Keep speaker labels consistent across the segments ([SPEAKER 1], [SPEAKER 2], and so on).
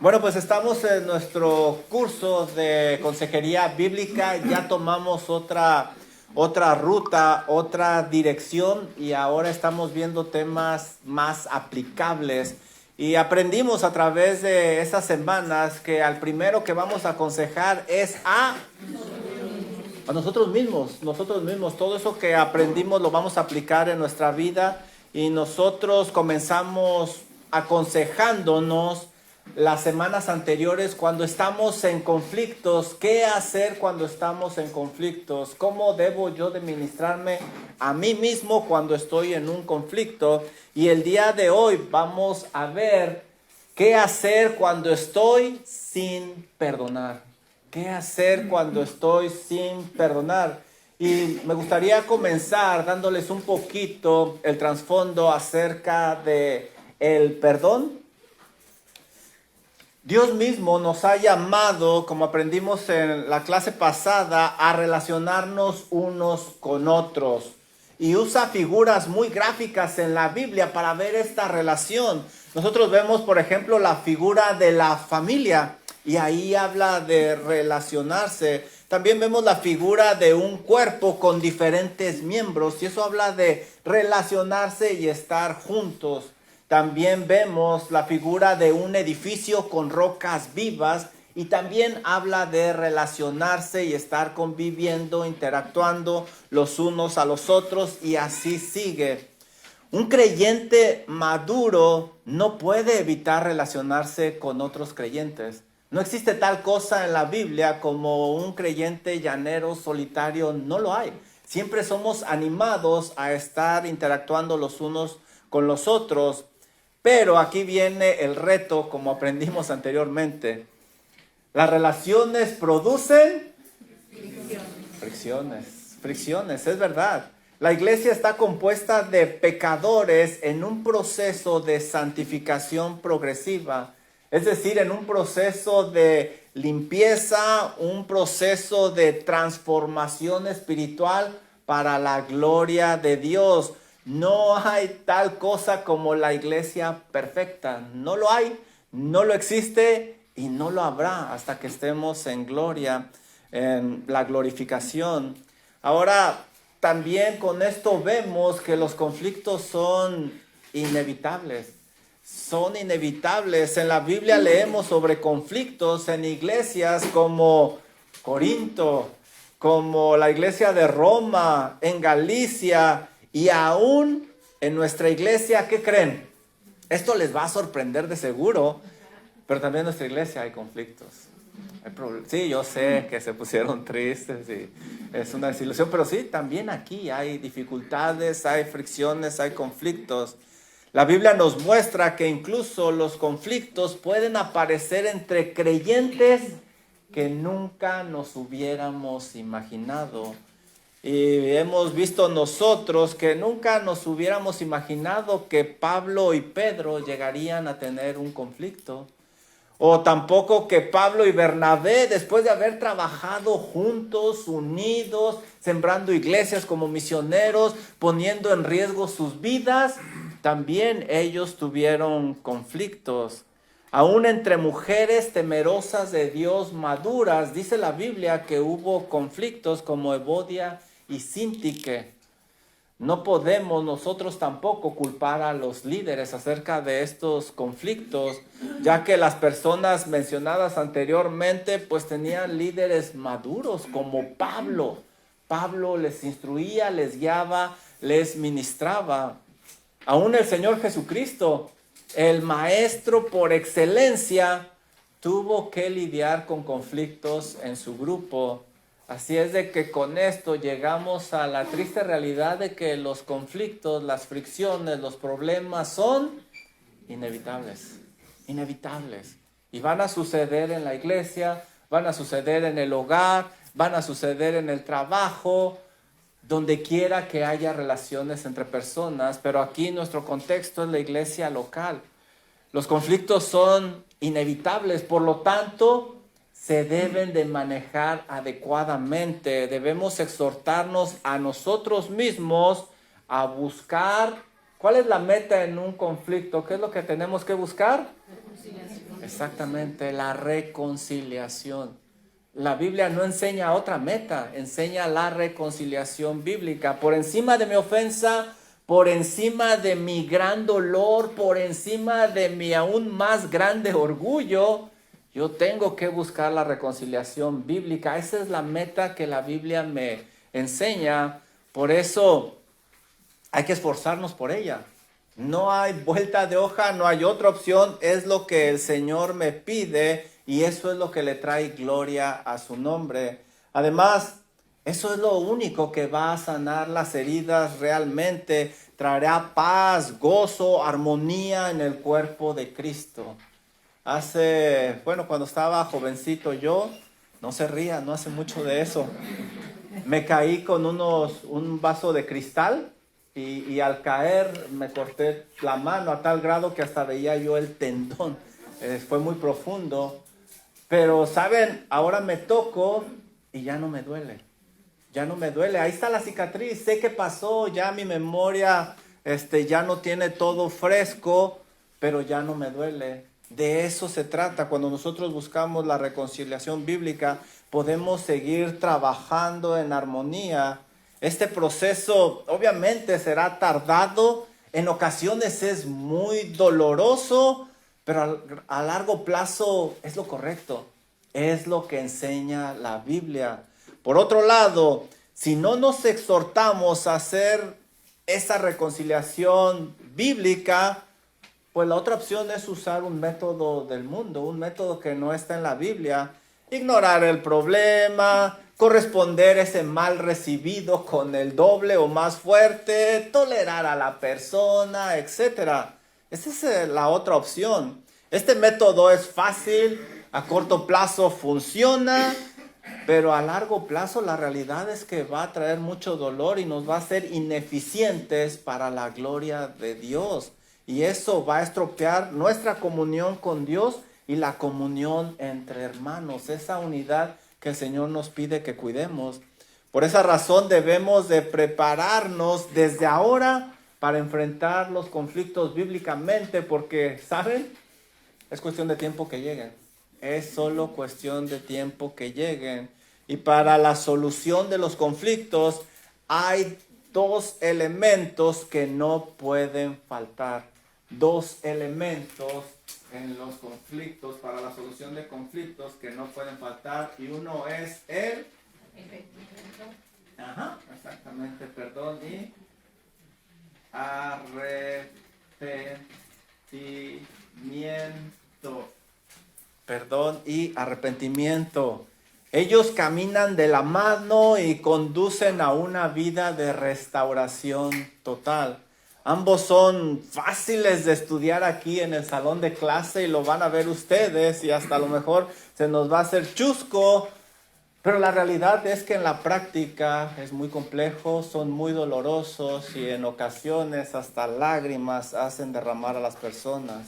[SPEAKER 1] Bueno, pues estamos en nuestro curso de consejería bíblica. Ya tomamos otra ruta, otra dirección y ahora estamos viendo temas más aplicables. Y aprendimos a través de estas semanas que al primero que vamos a aconsejar es a nosotros mismos. Todo eso que aprendimos lo vamos a aplicar en nuestra vida y nosotros comenzamos aconsejándonos las semanas anteriores cuando estamos en conflictos. ¿Qué hacer cuando estamos en conflictos? ¿Cómo debo yo de ministrarme a mí mismo cuando estoy en un conflicto? Y el día de hoy vamos a ver qué hacer cuando estoy sin perdonar. ¿Qué hacer cuando estoy sin perdonar? Y me gustaría comenzar dándoles un poquito el trasfondo acerca de el perdón. Dios mismo nos ha llamado, como aprendimos en la clase pasada, a relacionarnos unos con otros. Y usa figuras muy gráficas en la Biblia para ver esta relación. Nosotros vemos, por ejemplo, la figura de la familia. Y ahí habla de relacionarse. También vemos la figura de un cuerpo con diferentes miembros. Y eso habla de relacionarse y estar juntos. También vemos la figura de un edificio con rocas vivas y también habla de relacionarse y estar conviviendo, interactuando los unos a los otros y así sigue. Un creyente maduro no puede evitar relacionarse con otros creyentes. No existe tal cosa en la Biblia como un creyente llanero, solitario, no lo hay. Siempre somos animados a estar interactuando los unos con los otros. Pero aquí viene el reto, como aprendimos anteriormente. Las relaciones producen fricciones, es verdad. La iglesia está compuesta de pecadores en un proceso de santificación progresiva. Es decir, en un proceso de limpieza, un proceso de transformación espiritual para la gloria de Dios. No hay tal cosa como la iglesia perfecta. No lo hay, no lo existe y no lo habrá hasta que estemos en gloria, en la glorificación. Ahora, también con esto vemos que los conflictos son inevitables. Son inevitables. En la Biblia leemos sobre conflictos en iglesias como Corinto, como la iglesia de Roma, en Galicia. Y aún en nuestra iglesia, ¿qué creen? Esto les va a sorprender de seguro, pero también en nuestra iglesia hay conflictos. Sí, yo sé que se pusieron tristes y es una desilusión, pero sí, también aquí hay dificultades, hay fricciones, hay conflictos. La Biblia nos muestra que incluso los conflictos pueden aparecer entre creyentes que nunca nos hubiéramos imaginado. Y hemos visto nosotros que nunca nos hubiéramos imaginado que Pablo y Pedro llegarían a tener un conflicto. O tampoco que Pablo y Bernabé, después de haber trabajado juntos, unidos, sembrando iglesias como misioneros, poniendo en riesgo sus vidas, también ellos tuvieron conflictos. Aún entre mujeres temerosas de Dios, maduras, dice la Biblia que hubo conflictos como Evodia y Síntique. No podemos nosotros tampoco culpar a los líderes acerca de estos conflictos, ya que las personas mencionadas anteriormente pues tenían líderes maduros como Pablo. Pablo les instruía, les guiaba, les ministraba. Aún el Señor Jesucristo, el maestro por excelencia, tuvo que lidiar con conflictos en su grupo. Así es de que con esto llegamos a la triste realidad de que los conflictos, las fricciones, los problemas son inevitables. Y van a suceder en la iglesia, van a suceder en el hogar, van a suceder en el trabajo, donde quiera que haya relaciones entre personas, pero aquí nuestro contexto es la iglesia local. Los conflictos son inevitables, por lo tanto, se deben de manejar adecuadamente. Debemos exhortarnos a nosotros mismos a buscar. ¿Cuál es la meta en un conflicto? ¿Qué es lo que tenemos que buscar? Exactamente, la reconciliación. La Biblia no enseña otra meta, enseña la reconciliación bíblica. Por encima de mi ofensa, por encima de mi gran dolor, por encima de mi aún más grande orgullo, yo tengo que buscar la reconciliación bíblica. Esa es la meta que la Biblia me enseña. Por eso hay que esforzarnos por ella. No hay vuelta de hoja, no hay otra opción. Es lo que el Señor me pide y eso es lo que le trae gloria a su nombre. Además, eso es lo único que va a sanar las heridas realmente. Traerá paz, gozo, armonía en el cuerpo de Cristo. Cuando estaba jovencito yo, no se ría, no hace mucho de eso. Me caí con un vaso de cristal y al caer me corté la mano a tal grado que hasta veía yo el tendón. Fue muy profundo. Pero, ¿saben? Ahora me toco y ya no me duele. Ya no me duele. Ahí está la cicatriz. Sé qué pasó. Ya mi memoria ya no tiene todo fresco, pero ya no me duele. De eso se trata. Cuando nosotros buscamos la reconciliación bíblica, podemos seguir trabajando en armonía. Este proceso obviamente será tardado. En ocasiones es muy doloroso, pero a largo plazo es lo correcto, es lo que enseña la Biblia. Por otro lado, si no nos exhortamos a hacer esa reconciliación bíblica, pues la otra opción es usar un método del mundo, un método que no está en la Biblia. Ignorar el problema, corresponder ese mal recibido con el doble o más fuerte, tolerar a la persona, etc. Esa es la otra opción. Este método es fácil, a corto plazo funciona, pero a largo plazo la realidad es que va a traer mucho dolor y nos va a hacer ineficientes para la gloria de Dios. Y eso va a estropear nuestra comunión con Dios y la comunión entre hermanos, esa unidad que el Señor nos pide que cuidemos. Por esa razón debemos de prepararnos desde ahora para enfrentar los conflictos bíblicamente, porque, ¿saben? Es cuestión de tiempo que lleguen. Es solo cuestión de tiempo que lleguen. Y para la solución de los conflictos hay dos elementos que no pueden faltar. Dos elementos en los conflictos, para la solución de conflictos que no pueden faltar. Y uno es el perdón y arrepentimiento. Perdón y arrepentimiento. Ellos caminan de la mano y conducen a una vida de restauración total. Ambos son fáciles de estudiar aquí en el salón de clase y lo van a ver ustedes y hasta a lo mejor se nos va a hacer chusco, pero la realidad es que en la práctica es muy complejo, son muy dolorosos y en ocasiones hasta lágrimas hacen derramar a las personas.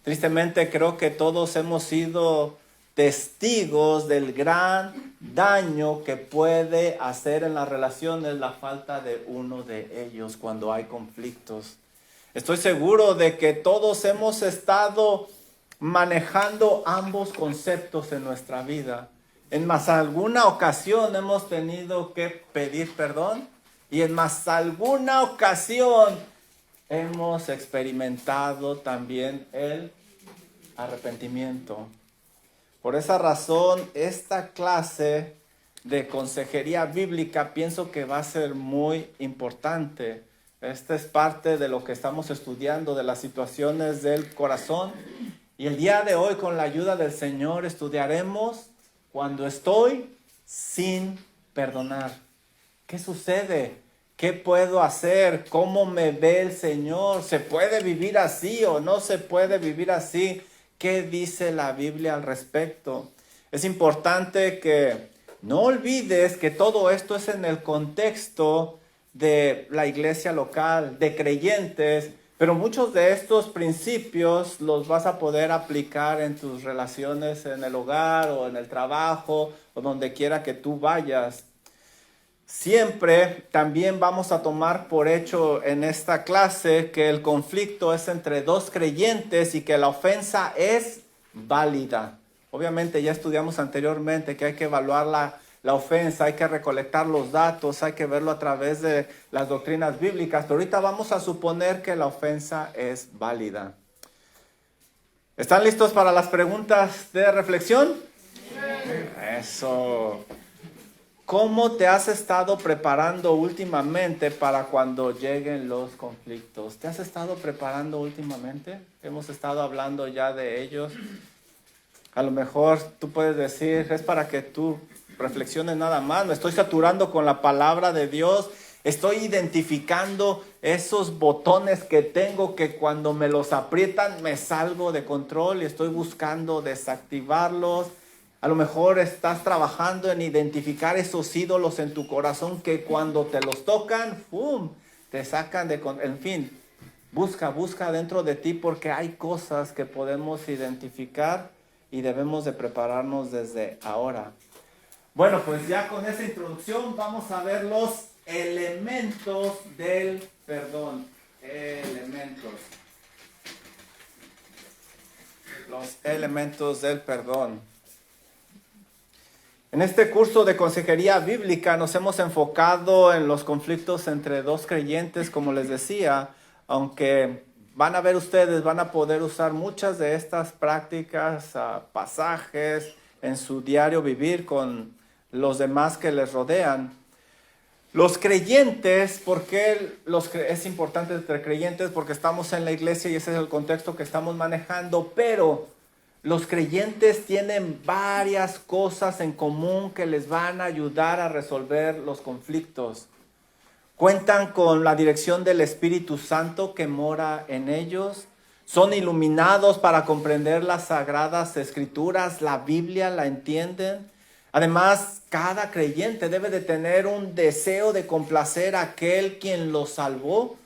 [SPEAKER 1] Tristemente creo que todos hemos sido testigos del gran daño que puede hacer en las relaciones la falta de uno de ellos cuando hay conflictos. Estoy seguro de que todos hemos estado manejando ambos conceptos en nuestra vida. En más alguna ocasión hemos tenido que pedir perdón y en más alguna ocasión hemos experimentado también el arrepentimiento. Por esa razón, esta clase de consejería bíblica pienso que va a ser muy importante. Esta es parte de lo que estamos estudiando, de las situaciones del corazón. Y el día de hoy, con la ayuda del Señor, estudiaremos cuando estoy sin perdonar. ¿Qué sucede? ¿Qué puedo hacer? ¿Cómo me ve el Señor? ¿Se puede vivir así o no se puede vivir así? ¿Qué dice la Biblia al respecto? Es importante que no olvides que todo esto es en el contexto de la iglesia local, de creyentes, pero muchos de estos principios los vas a poder aplicar en tus relaciones en el hogar o en el trabajo o donde quiera que tú vayas. Siempre también vamos a tomar por hecho en esta clase que el conflicto es entre dos creyentes y que la ofensa es válida. Obviamente ya estudiamos anteriormente que hay que evaluar la ofensa, hay que recolectar los datos, hay que verlo a través de las doctrinas bíblicas, pero ahorita vamos a suponer que la ofensa es válida. ¿Están listos para las preguntas de reflexión? Eso. ¿Cómo te has estado preparando últimamente para cuando lleguen los conflictos? ¿Te has estado preparando últimamente? Hemos estado hablando ya de ellos. A lo mejor tú puedes decir, es para que tú reflexiones nada más. Me estoy saturando con la palabra de Dios. Estoy identificando esos botones que tengo que cuando me los aprietan me salgo de control y estoy buscando desactivarlos. A lo mejor estás trabajando en identificar esos ídolos en tu corazón que cuando te los tocan, ¡pum!, te sacan de control. En fin, busca dentro de ti porque hay cosas que podemos identificar y debemos de prepararnos desde ahora. Bueno, pues ya con esa introducción vamos a ver los elementos del perdón. Los elementos del perdón. En este curso de consejería bíblica nos hemos enfocado en los conflictos entre dos creyentes, como les decía, aunque van a ver ustedes, van a poder usar muchas de estas prácticas, pasajes en su diario vivir con los demás que les rodean. Los creyentes, ¿por qué es importante entre creyentes? Porque estamos en la iglesia y ese es el contexto que estamos manejando, pero los creyentes tienen varias cosas en común que les van a ayudar a resolver los conflictos. Cuentan con la dirección del Espíritu Santo que mora en ellos. Son iluminados para comprender las sagradas escrituras, la Biblia, la entienden. Además, cada creyente debe de tener un deseo de complacer a aquel quien los salvó.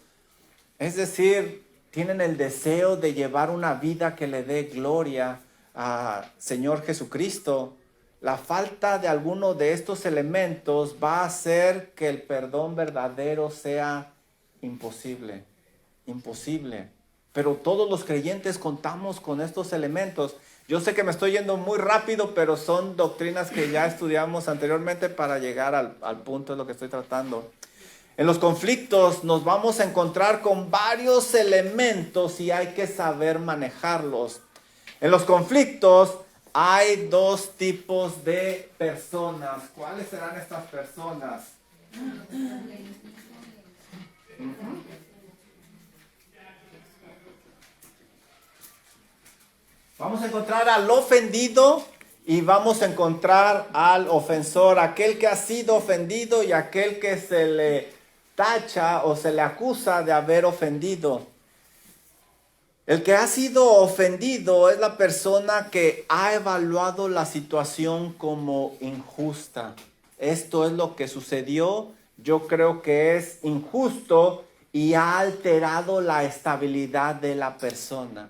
[SPEAKER 1] Es decir, tienen el deseo de llevar una vida que le dé gloria a Señor Jesucristo. La falta de alguno de estos elementos va a hacer que el perdón verdadero sea imposible. Pero todos los creyentes contamos con estos elementos. Yo sé que me estoy yendo muy rápido, pero son doctrinas que ya estudiamos anteriormente para llegar al punto de lo que estoy tratando. En los conflictos nos vamos a encontrar con varios elementos y hay que saber manejarlos. En los conflictos hay dos tipos de personas. ¿Cuáles serán estas personas? Vamos a encontrar al ofendido y vamos a encontrar al ofensor, aquel que ha sido ofendido y aquel que se le tacha o se le acusa de haber ofendido. El que ha sido ofendido es la persona que ha evaluado la situación como injusta. Esto es lo que sucedió, yo creo que es injusto y ha alterado la estabilidad de la persona.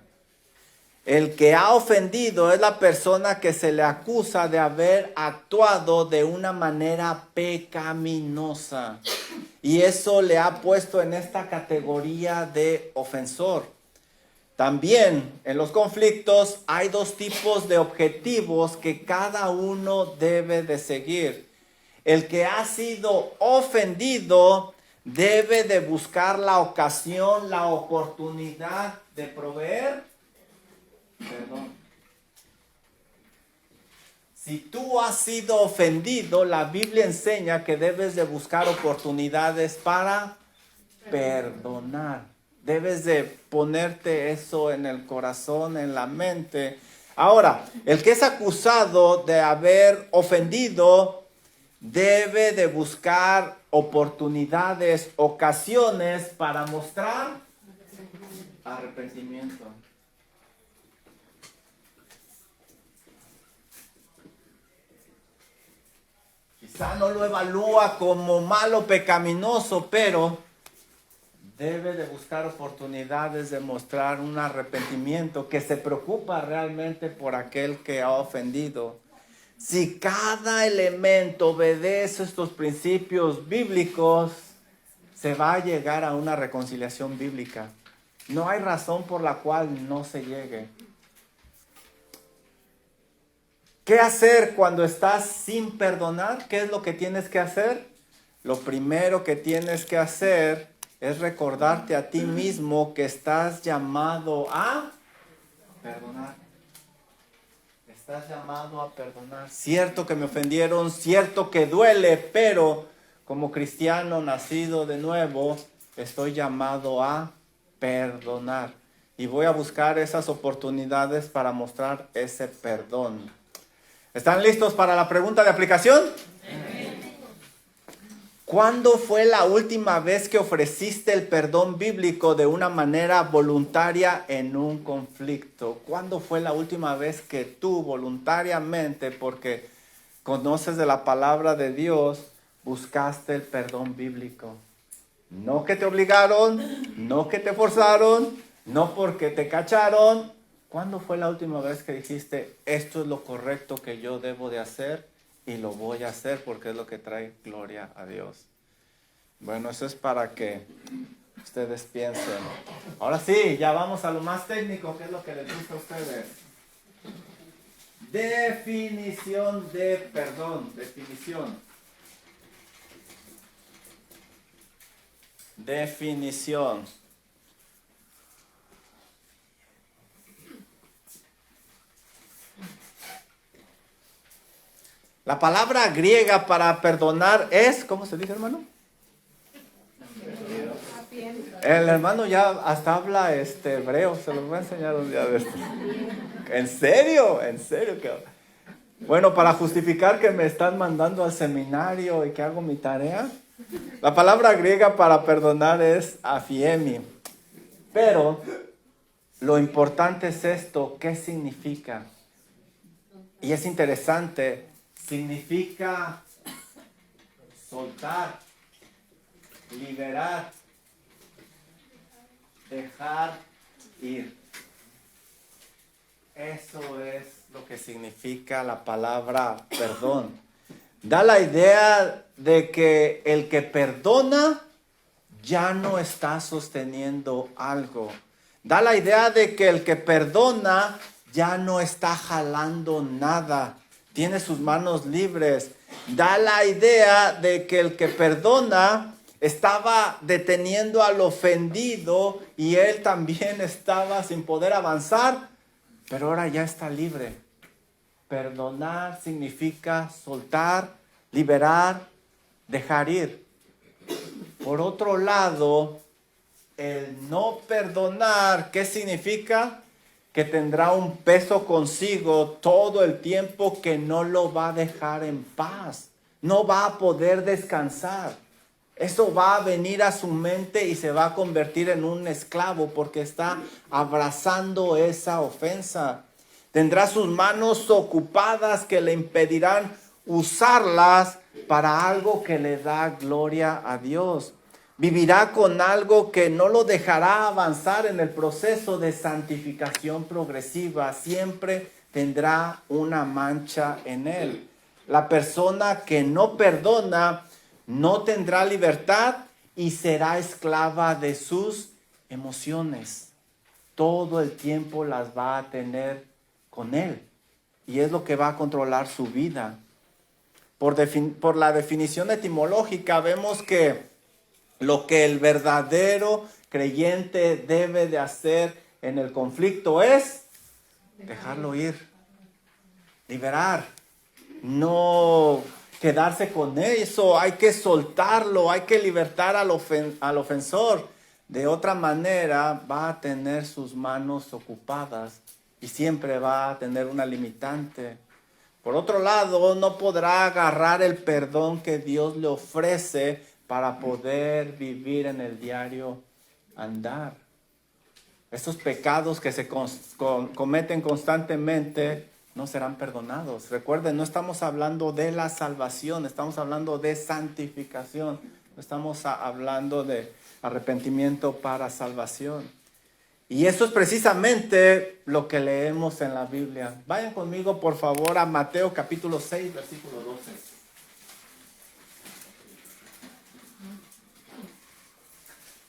[SPEAKER 1] El que ha ofendido es la persona que se le acusa de haber actuado de una manera pecaminosa. Y eso le ha puesto en esta categoría de ofensor. También en los conflictos hay dos tipos de objetivos que cada uno debe de seguir. El que ha sido ofendido debe de buscar la ocasión, la oportunidad de proveer perdón. Si tú has sido ofendido, la Biblia enseña que debes de buscar oportunidades para perdonar. Debes de ponerte eso en el corazón, en la mente. Ahora, el que es acusado de haber ofendido debe de buscar oportunidades, ocasiones para mostrar arrepentimiento. Quizá no lo evalúa como malo, pecaminoso, pero debe de buscar oportunidades de mostrar un arrepentimiento, que se preocupa realmente por aquel que ha ofendido. Si cada elemento obedece estos principios bíblicos, se va a llegar a una reconciliación bíblica. No hay razón por la cual no se llegue. ¿Qué hacer cuando estás sin perdonar? ¿Qué es lo que tienes que hacer? Lo primero que tienes que hacer es recordarte a ti mismo que estás llamado a perdonar. Estás llamado a perdonar. Cierto que me ofendieron, cierto que duele, pero como cristiano nacido de nuevo, estoy llamado a perdonar. Y voy a buscar esas oportunidades para mostrar ese perdón. ¿Están listos para la pregunta de aplicación? ¿Cuándo fue la última vez que ofreciste el perdón bíblico de una manera voluntaria en un conflicto? ¿Cuándo fue la última vez que tú voluntariamente, porque conoces de la palabra de Dios, buscaste el perdón bíblico? No que te obligaron, no que te forzaron, no porque te cacharon. ¿Cuándo fue la última vez que dijiste, esto es lo correcto que yo debo de hacer? Y lo voy a hacer porque es lo que trae gloria a Dios. Bueno, eso es para que ustedes piensen. Ahora sí, ya vamos a lo más técnico, que es lo que les gusta a ustedes. Definición de perdón. Definición. La palabra griega para perdonar es, ¿cómo se dice, hermano? El hermano ya hasta habla hebreo, se los voy a enseñar un día de esto. ¿En serio? ¿En serio? Bueno, para justificar que me están mandando al seminario y que hago mi tarea, la palabra griega para perdonar es afiemi. Pero lo importante es esto, ¿qué significa? Y es interesante. Significa soltar, liberar, dejar ir. Eso es lo que significa la palabra perdón. Da la idea de que el que perdona ya no está sosteniendo algo. Da la idea de que el que perdona ya no está jalando nada. Tiene sus manos libres. Da la idea de que el que perdona estaba deteniendo al ofendido y él también estaba sin poder avanzar, pero ahora ya está libre. Perdonar significa soltar, liberar, dejar ir. Por otro lado, el no perdonar, ¿qué significa? Que tendrá un peso consigo todo el tiempo que no lo va a dejar en paz. No va a poder descansar. Eso va a venir a su mente y se va a convertir en un esclavo porque está abrazando esa ofensa. Tendrá sus manos ocupadas que le impedirán usarlas para algo que le da gloria a Dios. Vivirá con algo que no lo dejará avanzar en el proceso de santificación progresiva. Siempre tendrá una mancha en él. La persona que no perdona no tendrá libertad y será esclava de sus emociones. Todo el tiempo las va a tener con él. Y es lo que va a controlar su vida. Por la definición etimológica vemos que lo que el verdadero creyente debe de hacer en el conflicto es dejarlo ir, liberar, no quedarse con eso. Hay que soltarlo, hay que libertar al ofensor. De otra manera va a tener sus manos ocupadas y siempre va a tener una limitante. Por otro lado, no podrá agarrar el perdón que Dios le ofrece para poder vivir en el diario andar. Estos pecados que se cometen constantemente no serán perdonados. Recuerden, no estamos hablando de la salvación, estamos hablando de santificación. No estamos hablando de arrepentimiento para salvación. Y eso es precisamente lo que leemos en la Biblia. Vayan conmigo, por favor, a Mateo capítulo 6, versículo 12.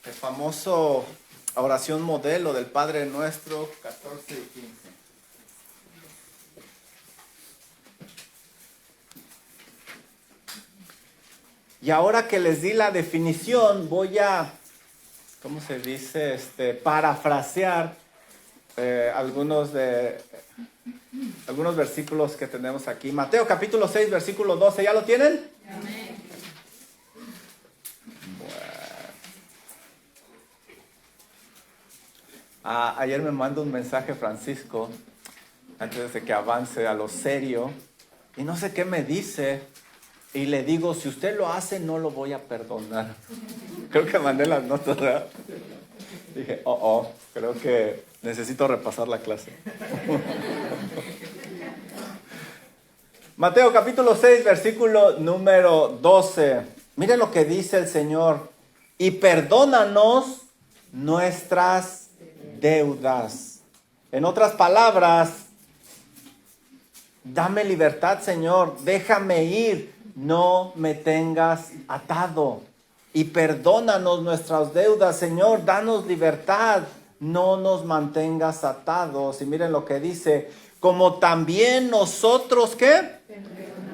[SPEAKER 1] El famoso oración modelo del Padre Nuestro, 14 y 15. Y ahora que les di la definición, voy a, ¿cómo se dice? Parafrasear algunos versículos que tenemos aquí. Mateo capítulo 6, versículo 12. ¿Ya lo tienen?
[SPEAKER 2] Amén.
[SPEAKER 1] Ayer me mandó un mensaje Francisco, antes de que avance a lo serio, y no sé qué me dice, y le digo, si usted lo hace, no lo voy a perdonar. Creo que mandé las notas, ¿verdad? Dije, creo que necesito repasar la clase. Mateo capítulo 6, versículo número 12. Miren lo que dice el Señor. Y perdónanos nuestras deudas. En otras palabras, dame libertad, Señor. Déjame ir. No me tengas atado. Y perdónanos nuestras deudas, Señor. Danos libertad. No nos mantengas atados. Y miren lo que dice. Como también nosotros, ¿qué?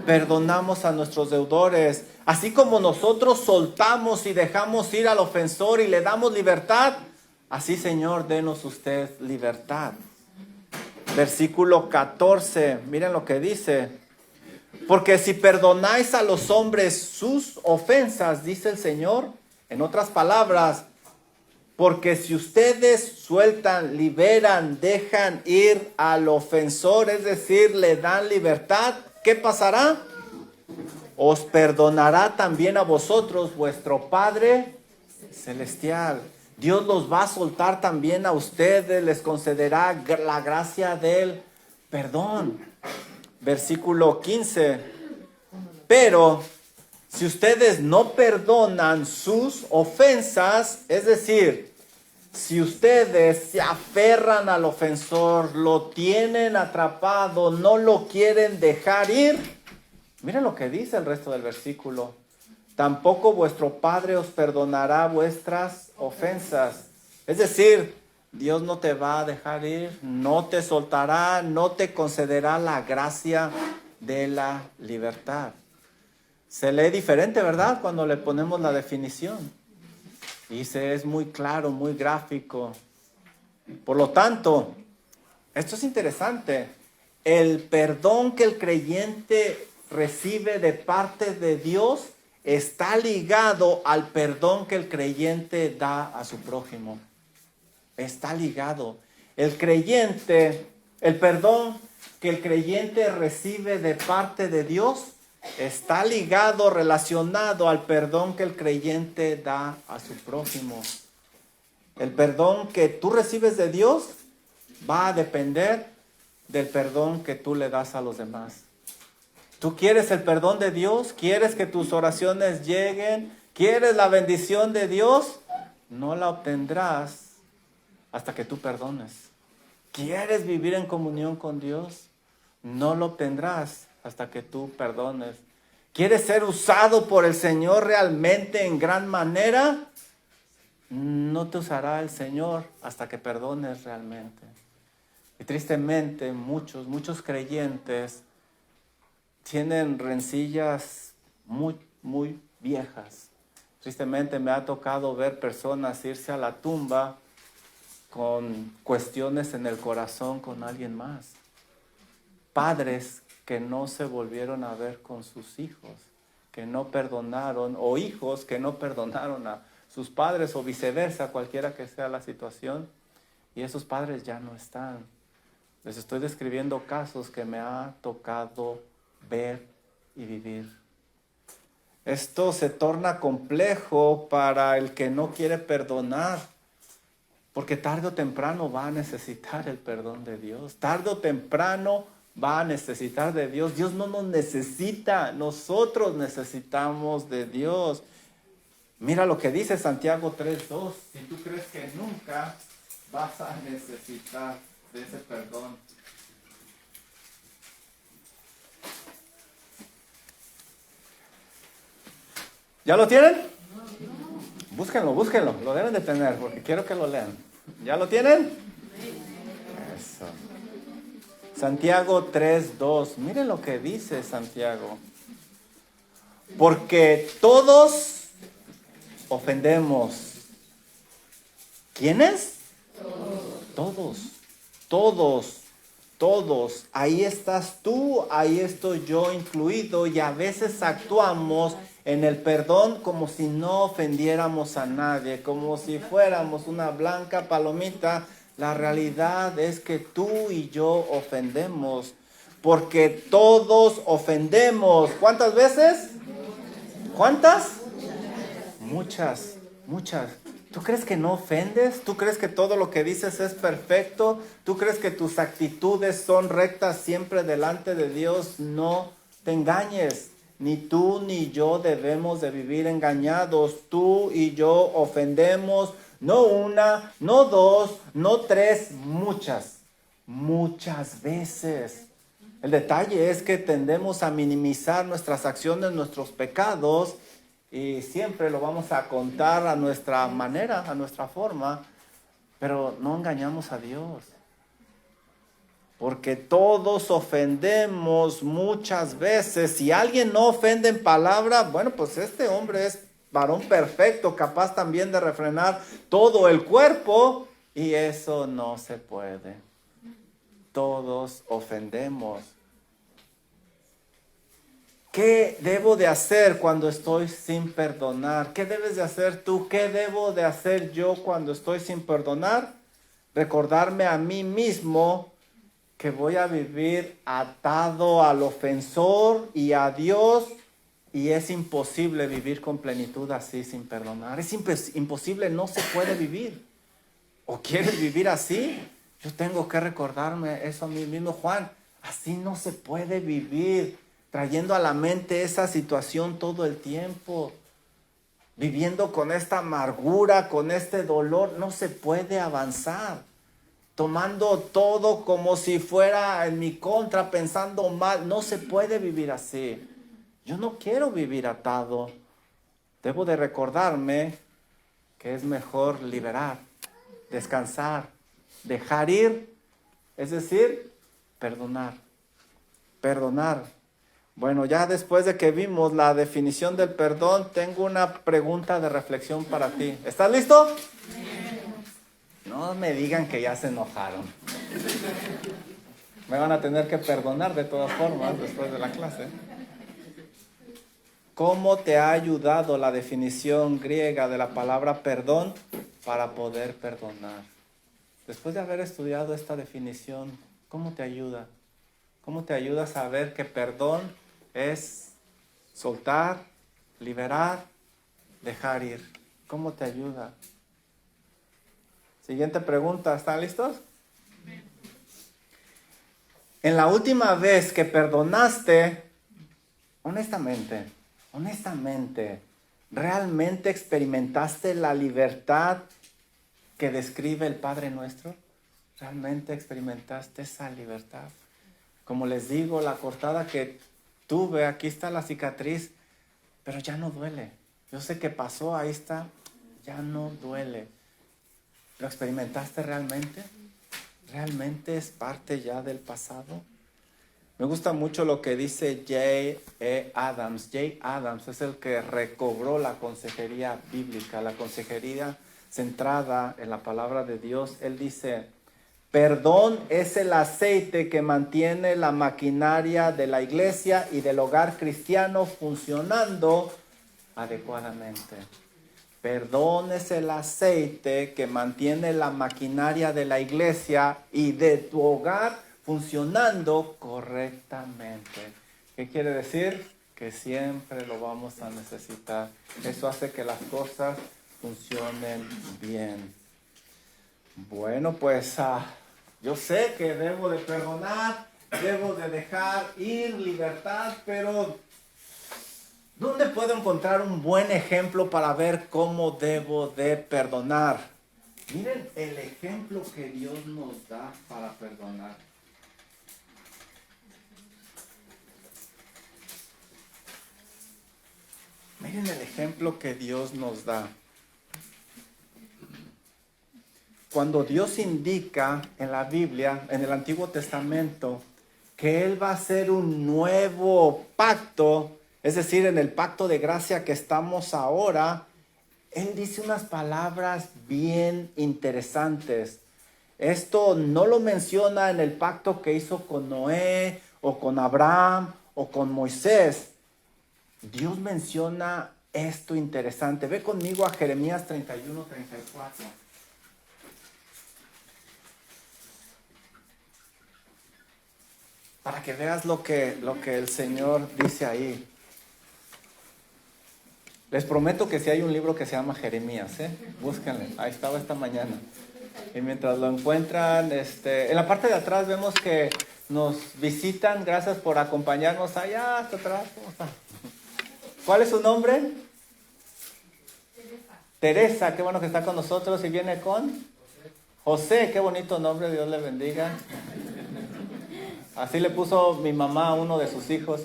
[SPEAKER 1] Perdonamos a nuestros deudores. Así como nosotros soltamos y dejamos ir al ofensor y le damos libertad, así, Señor, denos usted libertad. Versículo 14, miren lo que dice. Porque si perdonáis a los hombres sus ofensas, dice el Señor, en otras palabras, porque si ustedes sueltan, liberan, dejan ir al ofensor, es decir, le dan libertad, ¿qué pasará? Os perdonará también a vosotros vuestro Padre Celestial. Dios los va a soltar también a ustedes, les concederá la gracia del perdón. Versículo 15. Pero si ustedes no perdonan sus ofensas, es decir, si ustedes se aferran al ofensor, lo tienen atrapado, no lo quieren dejar ir, miren lo que dice el resto del versículo. Tampoco vuestro Padre os perdonará vuestras ofensas. Es decir, Dios no te va a dejar ir, no te soltará, no te concederá la gracia de la libertad. Se lee diferente, ¿verdad? Cuando le ponemos la definición. Dice, es muy claro, muy gráfico. Por lo tanto, esto es interesante. El perdón que el creyente recibe de parte de Dios está ligado al perdón que el creyente da a su prójimo. Está ligado. El perdón que el creyente recibe de parte de Dios está ligado, relacionado al perdón que el creyente da a su prójimo. El perdón que tú recibes de Dios va a depender del perdón que tú le das a los demás. ¿Tú quieres el perdón de Dios? ¿Quieres que tus oraciones lleguen? ¿Quieres la bendición de Dios? No la obtendrás hasta que tú perdones. ¿Quieres vivir en comunión con Dios? No lo obtendrás hasta que tú perdones. ¿Quieres ser usado por el Señor realmente en gran manera? No te usará el Señor hasta que perdones realmente. Y tristemente muchos creyentes tienen rencillas muy, muy viejas. Tristemente me ha tocado ver personas irse a la tumba con cuestiones en el corazón con alguien más. Padres que no se volvieron a ver con sus hijos, que no perdonaron, o hijos que no perdonaron a sus padres, o viceversa, cualquiera que sea la situación, y esos padres ya no están. Les estoy describiendo casos que me ha tocado ver y vivir. Esto se torna complejo para el que no quiere perdonar, porque tarde o temprano va a necesitar el perdón de Dios. Tarde o temprano va a necesitar de Dios. Dios no nos necesita, nosotros necesitamos de Dios. Mira lo que dice Santiago 3:2. Si tú crees que nunca vas a necesitar de ese perdón. ¿Ya lo tienen? Búsquenlo, lo deben de tener porque quiero que lo lean. ¿Ya lo tienen? Eso. Santiago 3:2. Miren lo que dice Santiago. Porque todos ofendemos. ¿Quiénes? Todos. Ahí estás tú, ahí estoy yo incluido, y a veces actuamos en el perdón como si no ofendiéramos a nadie, como si fuéramos una blanca palomita. La realidad es que tú y yo ofendemos, porque todos ofendemos. ¿Cuántas veces? ¿Cuántas? Muchas. ¿Tú crees que no ofendes? ¿Tú crees que todo lo que dices es perfecto? ¿Tú crees que tus actitudes son rectas siempre delante de Dios? No te engañes. Ni tú ni yo debemos de vivir engañados. Tú y yo ofendemos, no una, no dos, no tres, muchas veces. El detalle es que tendemos a minimizar nuestras acciones, nuestros pecados, y siempre lo vamos a contar a nuestra manera, a nuestra forma, pero no engañamos a Dios. Porque todos ofendemos muchas veces. Si alguien no ofende en palabra, bueno, pues este hombre es varón perfecto, capaz también de refrenar todo el cuerpo, y eso no se puede. Todos ofendemos. ¿Qué debo de hacer cuando estoy sin perdonar? ¿Qué debes de hacer tú? ¿Qué debo de hacer yo cuando estoy sin perdonar? Recordarme a mí mismo que voy a vivir atado al ofensor y a Dios, y es imposible vivir con plenitud así sin perdonar. Es imposible, no se puede vivir. ¿O quieres vivir así? Yo tengo que recordarme eso a mí mismo, Juan. Así no se puede vivir, trayendo a la mente esa situación todo el tiempo, viviendo con esta amargura, con este dolor. No se puede avanzar, tomando todo como si fuera en mi contra, pensando mal. No se puede vivir así. Yo no quiero vivir atado. Debo de recordarme que es mejor liberar, descansar, dejar ir, es decir, perdonar. Bueno, ya después de que vimos la definición del perdón, tengo una pregunta de reflexión para ti. ¿Estás listo? No me digan que ya se enojaron. Me van a tener que perdonar de todas formas después de la clase. ¿Cómo te ha ayudado la definición griega de la palabra perdón para poder perdonar? Después de haber estudiado esta definición, ¿cómo te ayuda? ¿Cómo te ayuda a saber que perdón es soltar, liberar, dejar ir? ¿Cómo te ayuda? Siguiente pregunta, ¿están listos? En la última vez que perdonaste, honestamente, ¿realmente experimentaste la libertad que describe el Padre Nuestro? ¿Realmente experimentaste esa libertad? Como les digo, la cortada que tuve, aquí está la cicatriz, pero ya no duele. Yo sé que pasó, ahí está, ya no duele. ¿Lo experimentaste realmente? ¿Realmente es parte ya del pasado? Me gusta mucho lo que dice J. Adams. J. Adams es el que recobró la consejería bíblica, la consejería centrada en la palabra de Dios. Él dice: perdón es el aceite que mantiene la maquinaria de la iglesia y del hogar cristiano funcionando adecuadamente. Perdón es el aceite que mantiene la maquinaria de la iglesia y de tu hogar funcionando correctamente. ¿Qué quiere decir? Que siempre lo vamos a necesitar. Eso hace que las cosas funcionen bien. Bueno, pues yo sé que debo de perdonar, debo de dejar ir, libertad, pero ¿dónde puedo encontrar un buen ejemplo para ver cómo debo de perdonar? Miren el ejemplo que Dios nos da para perdonar. Miren el ejemplo que Dios nos da. Cuando Dios indica en la Biblia, en el Antiguo Testamento, que Él va a hacer un nuevo pacto, es decir, en el pacto de gracia que estamos ahora, Él dice unas palabras bien interesantes. Esto no lo menciona en el pacto que hizo con Noé o con Abraham o con Moisés. Dios menciona esto interesante. Ve conmigo a Jeremías 31, 34. Para que veas lo que el Señor dice ahí. Les prometo que si hay un libro que se llama Jeremías, búsquenle. Ahí estaba esta mañana. Y mientras lo encuentran, en la parte de atrás vemos que nos visitan. Gracias por acompañarnos allá hasta atrás. ¿Cómo está? ¿Cuál es su nombre? Teresa, qué bueno que está con nosotros. Y viene con José, qué bonito nombre, Dios le bendiga. Así le puso mi mamá a uno de sus hijos.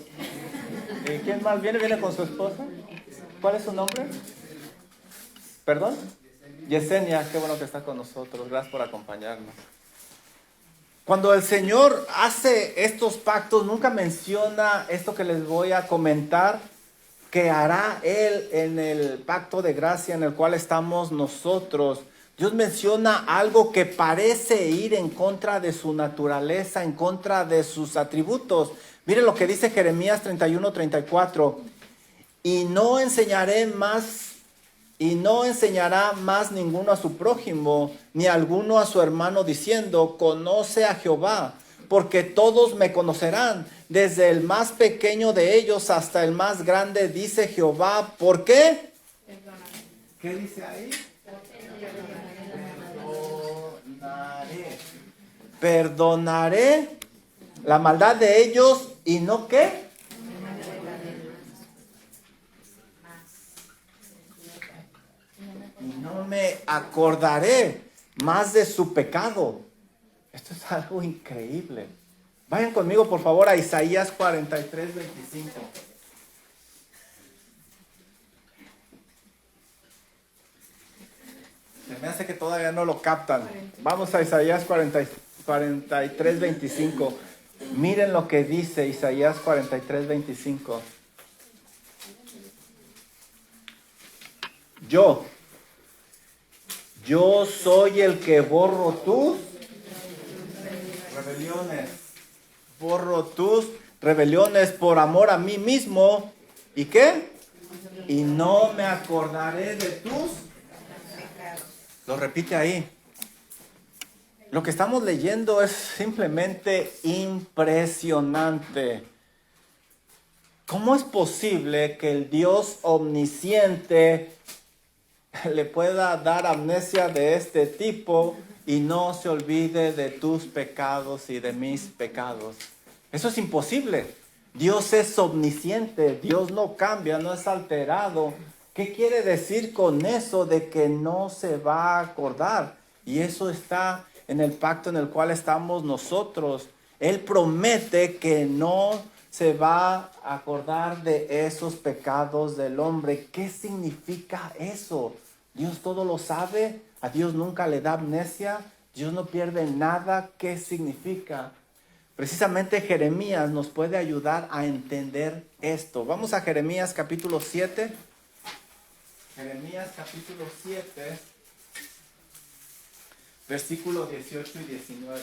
[SPEAKER 1] ¿Y quién más viene? ¿Viene con su esposa? ¿Cuál es su nombre? ¿Perdón? Yesenia, qué bueno que está con nosotros. Gracias por acompañarnos. Cuando el Señor hace estos pactos, nunca menciona esto que les voy a comentar, que hará Él en el pacto de gracia en el cual estamos nosotros. Dios menciona algo que parece ir en contra de su naturaleza, en contra de sus atributos. Miren lo que dice Jeremías 31, 34. Y no enseñará más ninguno a su prójimo, ni alguno a su hermano, diciendo, conoce a Jehová, porque todos me conocerán, desde el más pequeño de ellos hasta el más grande, dice Jehová. ¿Por qué? ¿Qué dice ahí? Perdonaré la maldad de ellos y no ¿qué? Y no me acordaré más de su pecado. Esto es algo increíble. Vayan conmigo por favor a Isaías 43, 25. Se me hace que todavía no lo captan. Vamos a Isaías 43, 25. Miren lo que dice Isaías 43, 25. Yo soy el que borro tus rebeliones. Borro tus rebeliones por amor a mí mismo. ¿Y qué? Y no me acordaré de tus. Lo repite ahí. Lo que estamos leyendo es simplemente impresionante. ¿Cómo es posible que el Dios omnisciente le pueda dar amnesia de este tipo y no se olvide de tus pecados y de mis pecados? Eso es imposible. Dios es omnisciente, Dios no cambia, no es alterado. ¿Qué quiere decir con eso de que no se va a acordar? Y eso está en el pacto en el cual estamos nosotros. Él promete que no se va a acordar de esos pecados del hombre. ¿Qué significa eso? Dios todo lo sabe, a Dios nunca le da amnesia, Dios no pierde nada. ¿Qué significa? Precisamente Jeremías nos puede ayudar a entender esto. Vamos a Jeremías capítulo 7. Jeremías capítulo 7, versículos 18 y 19.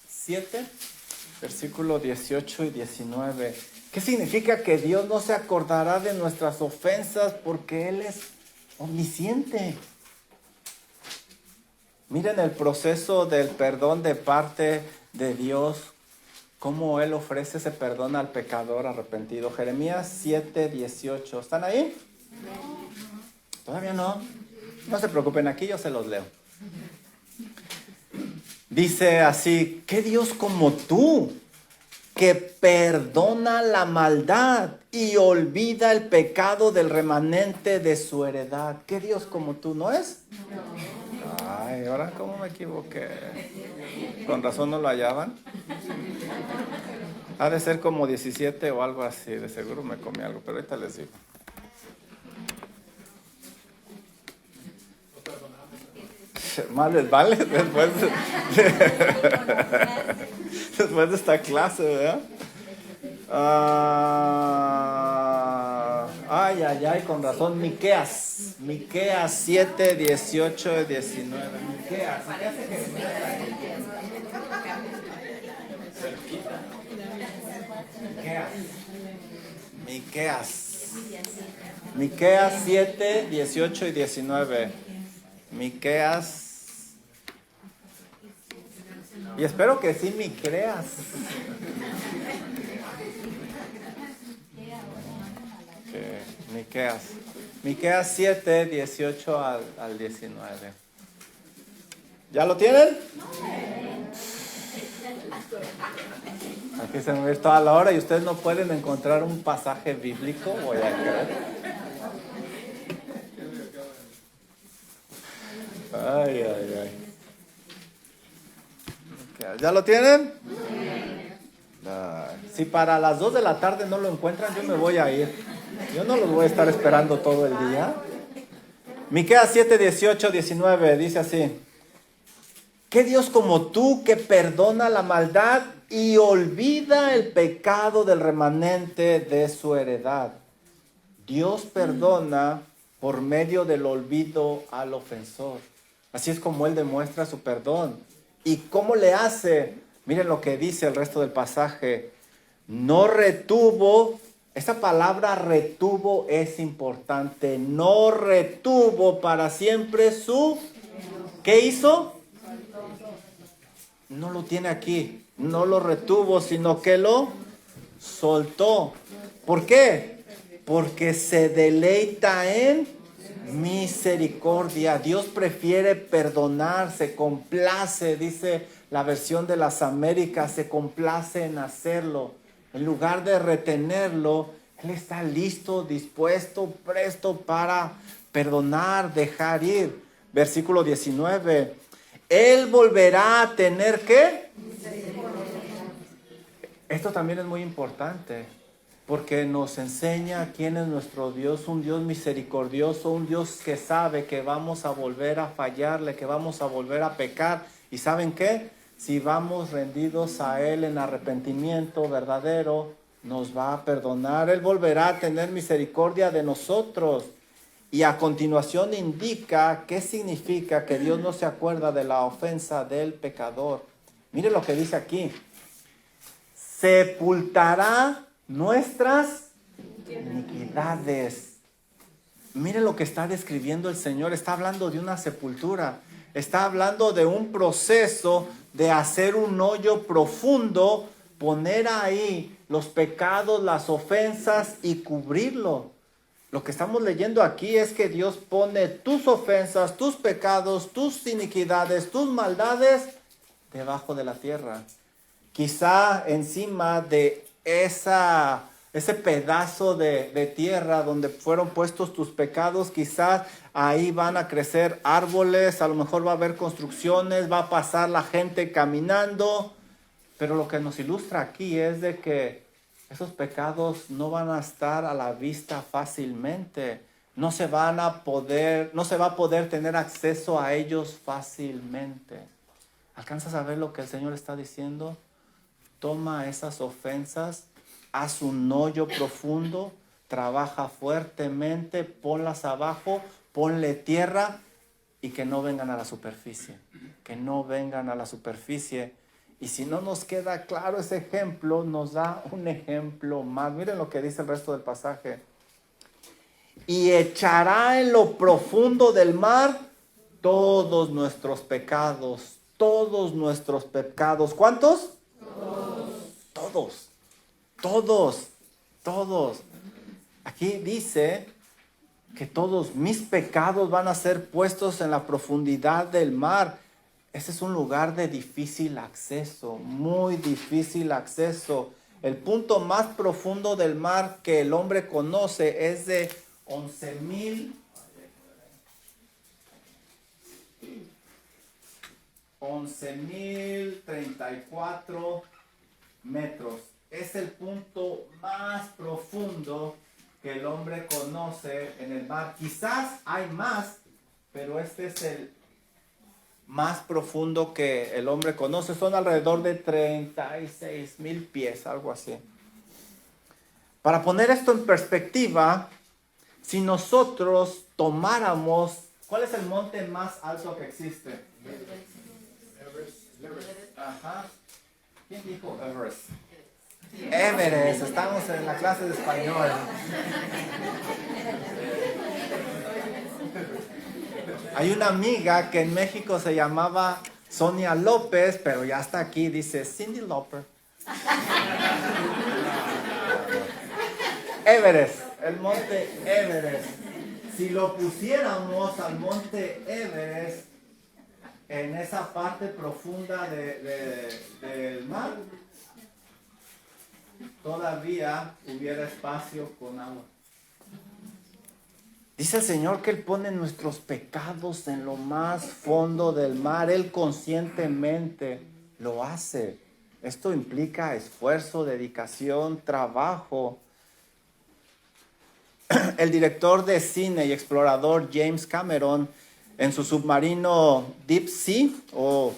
[SPEAKER 1] 7, versículos 18 y 19. ¿Qué significa que Dios no se acordará de nuestras ofensas porque Él es omnisciente? Miren el proceso del perdón de parte de Dios, cómo Él ofrece ese perdón al pecador arrepentido. Jeremías 7, 18. ¿Están ahí? ¿Todavía no? No se preocupen, aquí yo se los leo. Dice así, ¿qué Dios como tú, que perdona la maldad y olvida el pecado del remanente de su heredad? ¿Qué Dios como tú no es? Ay, ahora cómo me equivoqué. Con razón no lo hallaban. Ha de ser como 17 o algo así, de seguro me comí algo, pero ahorita les digo. Más les vale después de esta clase, ¿verdad? Ay, con razón. Miqueas 7, 18 y 19. Miqueas. Miqueas 7, 18 y 19. Miqueas. Y espero que sí me creas. Miqueas 7, 18 al 19. ¿Ya lo tienen? Aquí se me ve toda la hora y ustedes no pueden encontrar un pasaje bíblico. Voy a creer. Ay. ¿Ya lo tienen? Si para las 2 de la tarde no lo encuentran, yo me voy a ir. Yo no los voy a estar esperando todo el día. Miqueas 7, 18, 19 dice así: ¿qué Dios como tú que perdona la maldad y olvida el pecado del remanente de su heredad? Dios perdona por medio del olvido al ofensor. Así es como Él demuestra su perdón. ¿Y cómo le hace? Miren lo que dice el resto del pasaje. No retuvo. Esta palabra retuvo es importante. No retuvo para siempre su... ¿Qué hizo? No lo tiene aquí. No lo retuvo, sino que lo soltó. ¿Por qué? Porque se deleita en misericordia. Dios prefiere perdonar, se complace, dice la versión de las Américas, se complace en hacerlo. En lugar de retenerlo, Él está listo, dispuesto, presto para perdonar, dejar ir. Versículo 19. Él volverá a tener ¿qué? Esto también es muy importante, porque nos enseña quién es nuestro Dios, un Dios misericordioso, un Dios que sabe que vamos a volver a fallarle, que vamos a volver a pecar. ¿Y saben qué? Si vamos rendidos a Él en arrepentimiento verdadero, nos va a perdonar. Él volverá a tener misericordia de nosotros. Y a continuación indica qué significa que Dios no se acuerda de la ofensa del pecador. Mire lo que dice aquí. Sepultará nuestras iniquidades. Mire lo que está describiendo el Señor. Está hablando de una sepultura. Está hablando de un proceso de hacer un hoyo profundo, poner ahí los pecados, las ofensas y cubrirlo. Lo que estamos leyendo aquí es que Dios pone tus ofensas, tus pecados, tus iniquidades, tus maldades debajo de la tierra. Quizá encima de ese pedazo de tierra donde fueron puestos tus pecados, quizás ahí van a crecer árboles, a lo mejor va a haber construcciones, va a pasar la gente caminando, pero lo que nos ilustra aquí es de que esos pecados no van a estar a la vista fácilmente, no se va a poder tener acceso a ellos fácilmente. ¿Alcanzas a ver lo que el Señor está diciendo? Toma esas ofensas, haz un hoyo profundo, trabaja fuertemente, ponlas abajo, ponle tierra y que no vengan a la superficie, que no vengan a la superficie. Y si no nos queda claro ese ejemplo, nos da un ejemplo más. Miren lo que dice el resto del pasaje. Y echará en lo profundo del mar todos nuestros pecados, todos nuestros pecados. ¿Cuántos? Todos. Aquí dice que todos mis pecados van a ser puestos en la profundidad del mar. Ese es un lugar de difícil acceso, muy difícil acceso. El punto más profundo del mar que el hombre conoce es de 11,034 metros. Es el punto más profundo que el hombre conoce en el mar. Quizás hay más, pero este es más profundo que el hombre conoce. Son alrededor de 36,000 pies, algo así. Para poner esto en perspectiva, si nosotros tomáramos, ¿cuál es el monte más alto que existe? Everest. Ajá. ¿Quién dijo Everest? Everest, estamos en la clase de español. Hay una amiga que en México se llamaba Sonia López, pero ya está aquí, dice Cindy Lauper. Everest, el monte Everest. Si lo pusiéramos al monte Everest en esa parte profunda del mar, todavía hubiera espacio con agua. Dice el Señor que Él pone nuestros pecados en lo más fondo del mar. Él conscientemente lo hace. Esto implica esfuerzo, dedicación, trabajo. El director de cine y explorador James Cameron, en su submarino Deep Sea o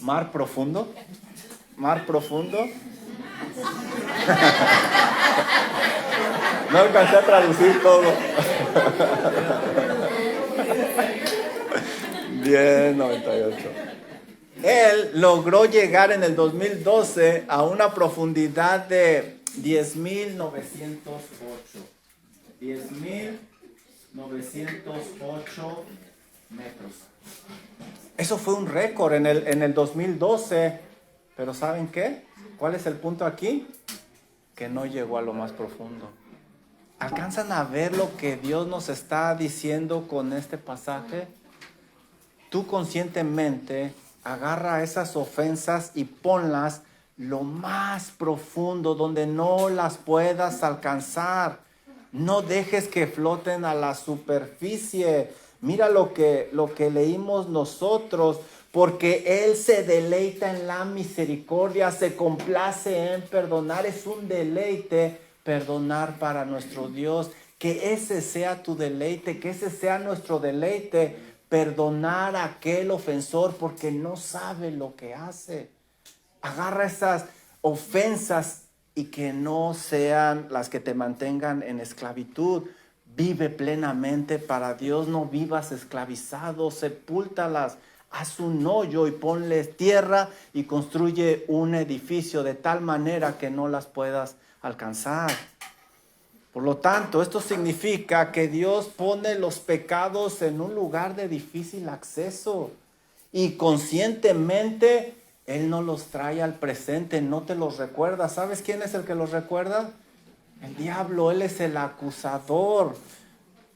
[SPEAKER 1] Mar Profundo, no alcancé a traducir todo. Bien, 98. Él logró llegar en el 2012 a una profundidad de 10,908. 10,908 metros. Eso fue un récord en el 2012. Pero ¿saben qué? ¿Cuál es el punto aquí? Que no llegó a lo más profundo. ¿Alcanzan a ver lo que Dios nos está diciendo con este pasaje? Tú conscientemente agarra esas ofensas y ponlas lo más profundo donde no las puedas alcanzar. No dejes que floten a la superficie. Mira lo que leímos nosotros. Porque Él se deleita en la misericordia, se complace en perdonar. Es un deleite perdonar para nuestro Dios. Que ese sea tu deleite, que ese sea nuestro deleite. Perdonar a aquel ofensor porque no sabe lo que hace. Agarra esas ofensas y que no sean las que te mantengan en esclavitud. Vive plenamente para Dios, no vivas esclavizado, sepúltalas. Haz un hoyo y ponle tierra y construye un edificio de tal manera que no las puedas alcanzar. Por lo tanto, esto significa que Dios pone los pecados en un lugar de difícil acceso y conscientemente Él no los trae al presente, no te los recuerda. ¿Sabes quién es el que los recuerda? El diablo. Él es el acusador.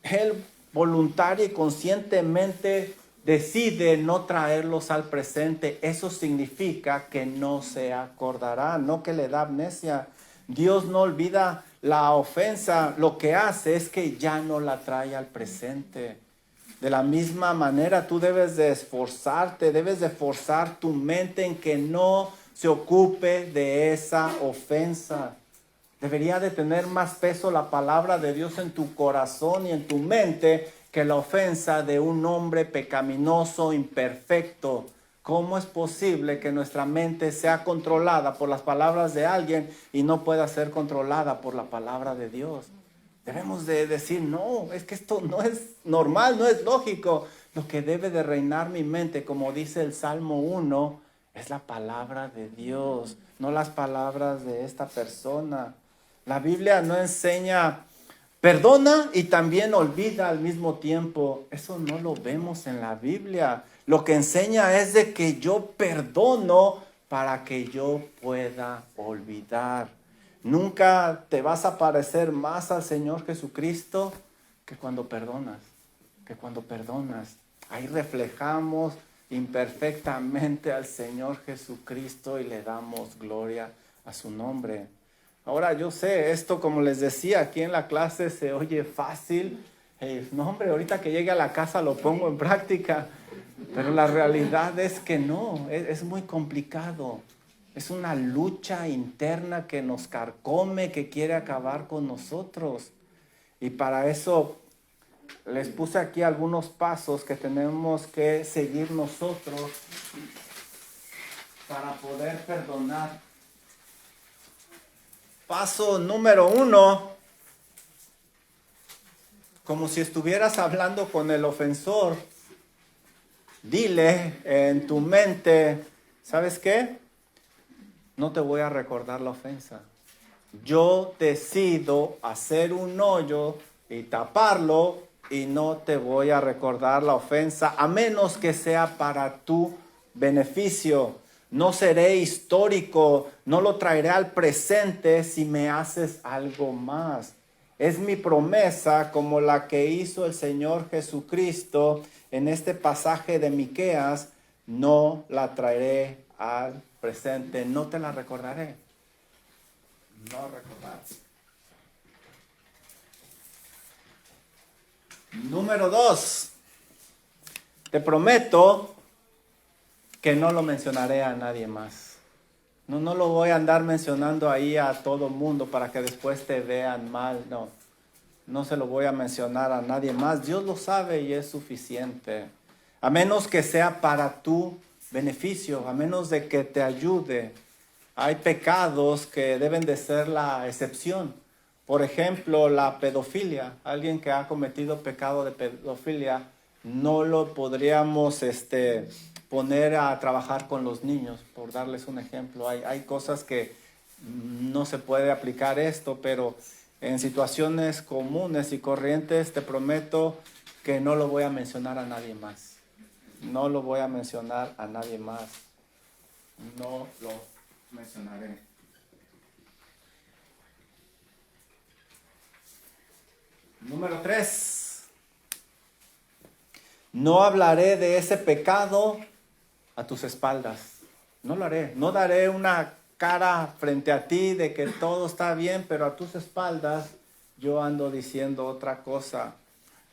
[SPEAKER 1] Él voluntaria y conscientemente decide no traerlos al presente. Eso significa que no se acordará, no que le da amnesia. Dios no olvida la ofensa, lo que hace es que ya no la trae al presente. De la misma manera, tú debes de esforzarte, debes de forzar tu mente en que no se ocupe de esa ofensa. Debería de tener más peso la palabra de Dios en tu corazón y en tu mente que la ofensa de un hombre pecaminoso, imperfecto. ¿Cómo es posible que nuestra mente sea controlada por las palabras de alguien y no pueda ser controlada por la palabra de Dios? Debemos de decir, no, es que esto no es normal, no es lógico. Lo que debe de reinar mi mente, como dice el Salmo 1, es la palabra de Dios, no las palabras de esta persona. La Biblia no enseña, perdona y también olvida al mismo tiempo. Eso no lo vemos en la Biblia. Lo que enseña es de que yo perdono para que yo pueda olvidar. Nunca te vas a parecer más al Señor Jesucristo que cuando perdonas. Ahí reflejamos imperfectamente al Señor Jesucristo y le damos gloria a su nombre. Ahora yo sé, esto como les decía aquí en la clase se oye fácil. No hombre, ahorita que llegue a la casa lo pongo en práctica. Pero la realidad es que no, es muy complicado. Es una lucha interna que nos carcome, que quiere acabar con nosotros. Y para eso les puse aquí algunos pasos que tenemos que seguir nosotros para poder perdonar. Paso número 1, como si estuvieras hablando con el ofensor, dile en tu mente, ¿sabes qué? No te voy a recordar la ofensa. Yo decido hacer un hoyo y taparlo y no te voy a recordar la ofensa, a menos que sea para tu beneficio. No seré histórico, no lo traeré al presente si me haces algo más. Es mi promesa, como la que hizo el Señor Jesucristo en este pasaje de Miqueas, no la traeré al presente, no te la recordaré. No recordar. Número 2, te prometo que no lo mencionaré a nadie más. No lo voy a andar mencionando ahí a todo mundo para que después te vean mal. No se lo voy a mencionar a nadie más. Dios lo sabe y es suficiente. A menos que sea para tu beneficio, a menos de que te ayude. Hay pecados que deben de ser la excepción. Por ejemplo, la pedofilia. Alguien que ha cometido pecado de pedofilia, no lo podríamos poner a trabajar con los niños, por darles un ejemplo. Hay cosas que no se puede aplicar esto, pero en situaciones comunes y corrientes te prometo que no lo voy a mencionar a nadie más. No lo voy a mencionar a nadie más. No lo mencionaré. Número 3. No hablaré de ese pecado a tus espaldas. No lo haré. No daré una cara frente a ti de que todo está bien, pero a tus espaldas yo ando diciendo otra cosa.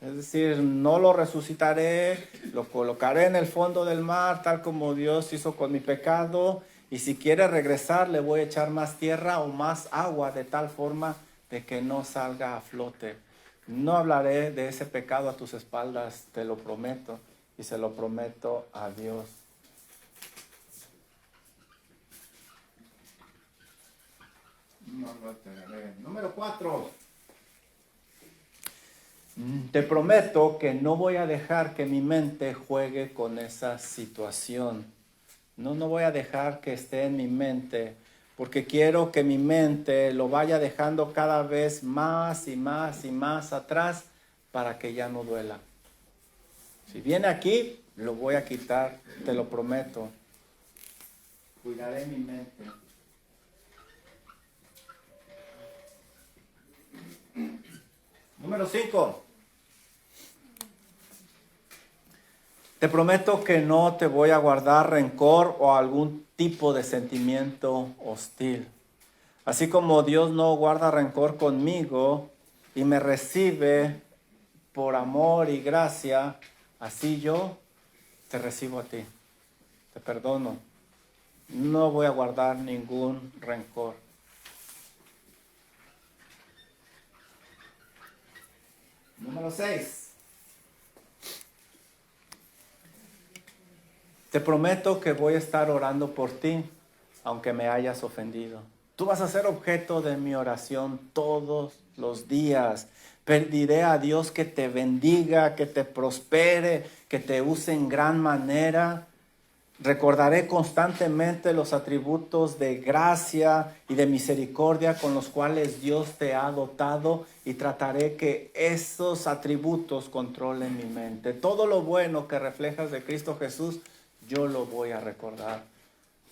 [SPEAKER 1] Es decir, no lo resucitaré, lo colocaré en el fondo del mar, tal como Dios hizo con mi pecado. Y si quiere regresar, le voy a echar más tierra o más agua, de tal forma de que no salga a flote. No hablaré de ese pecado a tus espaldas, te lo prometo, y se lo prometo a Dios. No lo haré. Número 4. Te prometo que no voy a dejar que mi mente juegue con esa situación. No voy a dejar que esté en mi mente, porque quiero que mi mente lo vaya dejando cada vez más y más y más atrás para que ya no duela. Si viene aquí, lo voy a quitar, te lo prometo. Cuidaré mi mente. Número 5. Te prometo que no te voy a guardar rencor o algún tipo de sentimiento hostil. Así como Dios no guarda rencor conmigo y me recibe por amor y gracia, así yo te recibo a ti. Te perdono. No voy a guardar ningún rencor. Número 6. Te prometo que voy a estar orando por ti, aunque me hayas ofendido. Tú vas a ser objeto de mi oración todos los días. Pediré a Dios que te bendiga, que te prospere, que te use en gran manera. Recordaré constantemente los atributos de gracia y de misericordia con los cuales Dios te ha dotado y trataré que esos atributos controlen mi mente. Todo lo bueno que reflejas de Cristo Jesús, yo lo voy a recordar.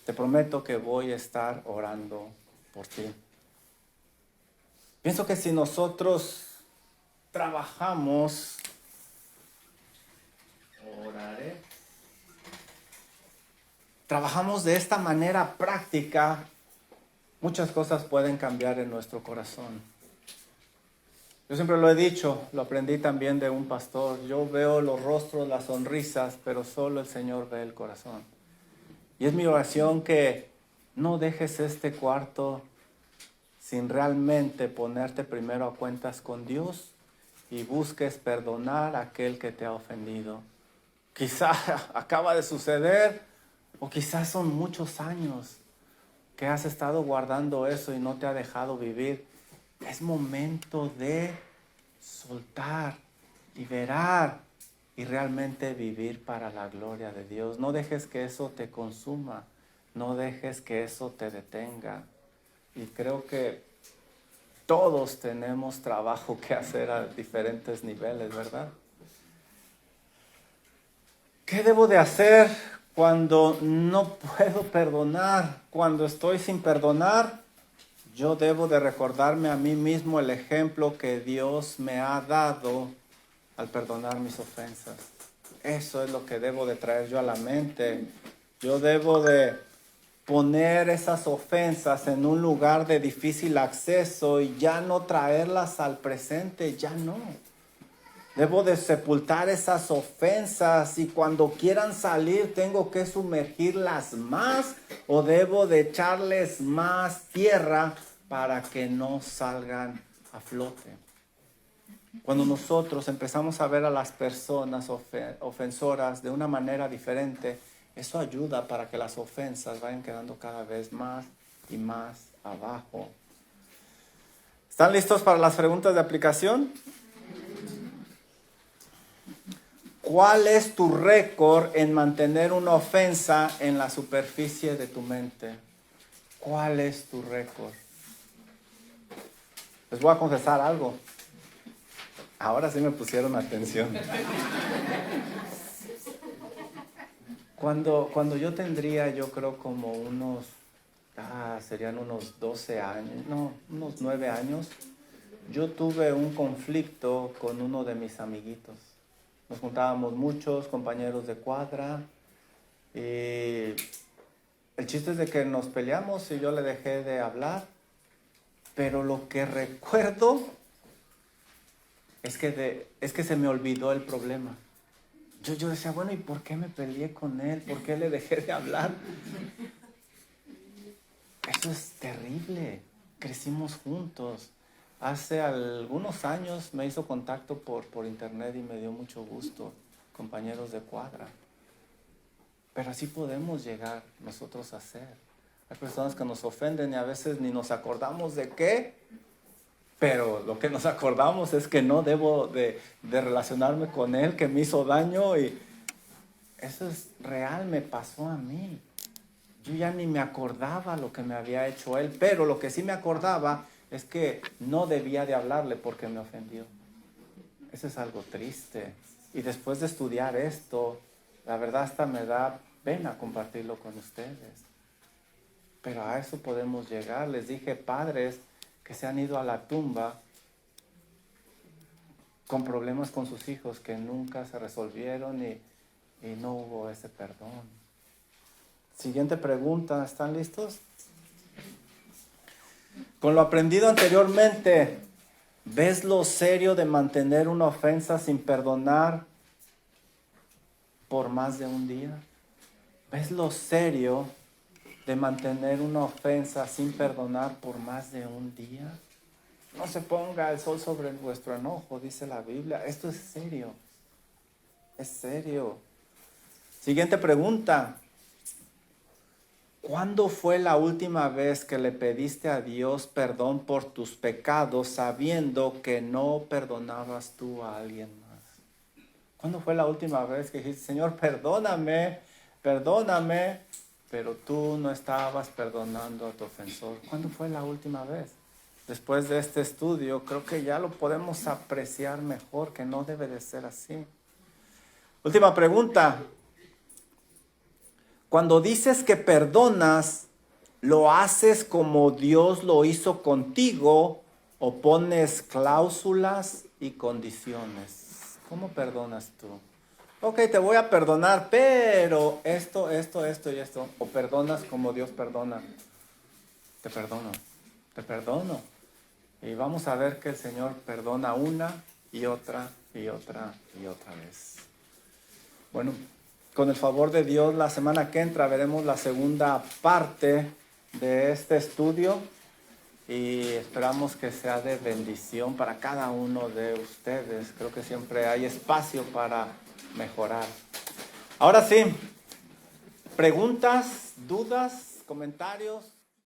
[SPEAKER 1] Te prometo que voy a estar orando por ti. Pienso que si nosotros trabajamos, trabajamos de esta manera práctica, muchas cosas pueden cambiar en nuestro corazón. Yo siempre lo he dicho, lo aprendí también de un pastor. Yo veo los rostros, las sonrisas, pero solo el Señor ve el corazón. Y es mi oración que no dejes este cuarto sin realmente ponerte primero a cuentas con Dios y busques perdonar a aquel que te ha ofendido. Quizá acaba de suceder o quizás son muchos años que has estado guardando eso y no te ha dejado vivir. Es momento de soltar, liberar y realmente vivir para la gloria de Dios. No dejes que eso te consuma, no dejes que eso te detenga. Y creo que todos tenemos trabajo que hacer a diferentes niveles, ¿verdad? ¿Qué debo de hacer cuando no puedo perdonar? Cuando estoy sin perdonar, yo debo de recordarme a mí mismo el ejemplo que Dios me ha dado al perdonar mis ofensas. Eso es lo que debo de traer yo a la mente. Yo debo de poner esas ofensas en un lugar de difícil acceso y ya no traerlas al presente, ya no. Debo de sepultar esas ofensas y cuando quieran salir tengo que sumergirlas más o debo de echarles más tierra para que no salgan a flote. Cuando nosotros empezamos a ver a las personas ofensoras de una manera diferente, eso ayuda para que las ofensas vayan quedando cada vez más y más abajo. ¿Están listos para las preguntas de aplicación? ¿Cuál es tu récord en mantener una ofensa en la superficie de tu mente? ¿Cuál es tu récord? Les voy a confesar algo. Ahora sí me pusieron atención. Cuando yo tendría, yo creo como serían unos 12 años, no, unos 9 años, yo tuve un conflicto con uno de mis amiguitos. Nos juntábamos muchos compañeros de cuadra y el chiste es de que nos peleamos y yo le dejé de hablar, pero lo que recuerdo es que se me olvidó el problema. Yo decía, bueno, ¿y por qué me peleé con él? ¿Por qué le dejé de hablar? Eso es terrible. Crecimos juntos. Hace algunos años me hizo contacto por internet y me dio mucho gusto, compañeros de cuadra. Pero así podemos llegar nosotros a ser. Hay personas que nos ofenden y a veces ni nos acordamos de qué, pero lo que nos acordamos es que no debo de relacionarme con él, que me hizo daño y eso es real, me pasó a mí. Yo ya ni me acordaba lo que me había hecho él, pero lo que sí me acordaba es que no debía de hablarle porque me ofendió. Eso es algo triste. Y después de estudiar esto, la verdad hasta me da pena compartirlo con ustedes. Pero a eso podemos llegar. Les dije, padres que se han ido a la tumba con problemas con sus hijos que nunca se resolvieron y no hubo ese perdón. Siguiente pregunta, ¿están listos? Con lo aprendido anteriormente, ¿ves lo serio de mantener una ofensa sin perdonar por más de un día? ¿Ves lo serio de mantener una ofensa sin perdonar por más de un día? No se ponga el sol sobre vuestro enojo, dice la Biblia. Esto es serio. Es serio. Siguiente pregunta. ¿Cuándo fue la última vez que le pediste a Dios perdón por tus pecados sabiendo que no perdonabas tú a alguien más? ¿Cuándo fue la última vez que dijiste, Señor, perdóname, perdóname, pero tú no estabas perdonando a tu ofensor? ¿Cuándo fue la última vez? Después de este estudio, creo que ya lo podemos apreciar mejor, que no debe de ser así. Última pregunta. Cuando dices que perdonas, ¿lo haces como Dios lo hizo contigo o pones cláusulas y condiciones? ¿Cómo perdonas tú? Ok, te voy a perdonar, pero esto y esto. O perdonas como Dios perdona. Te perdono, te perdono. Y vamos a ver que el Señor perdona una y otra y otra y otra vez. Bueno, con el favor de Dios, la semana que entra veremos la segunda parte de este estudio. y esperamos que sea de bendición para cada uno de ustedes. Creo que siempre hay espacio para mejorar. Ahora sí, preguntas, dudas, comentarios.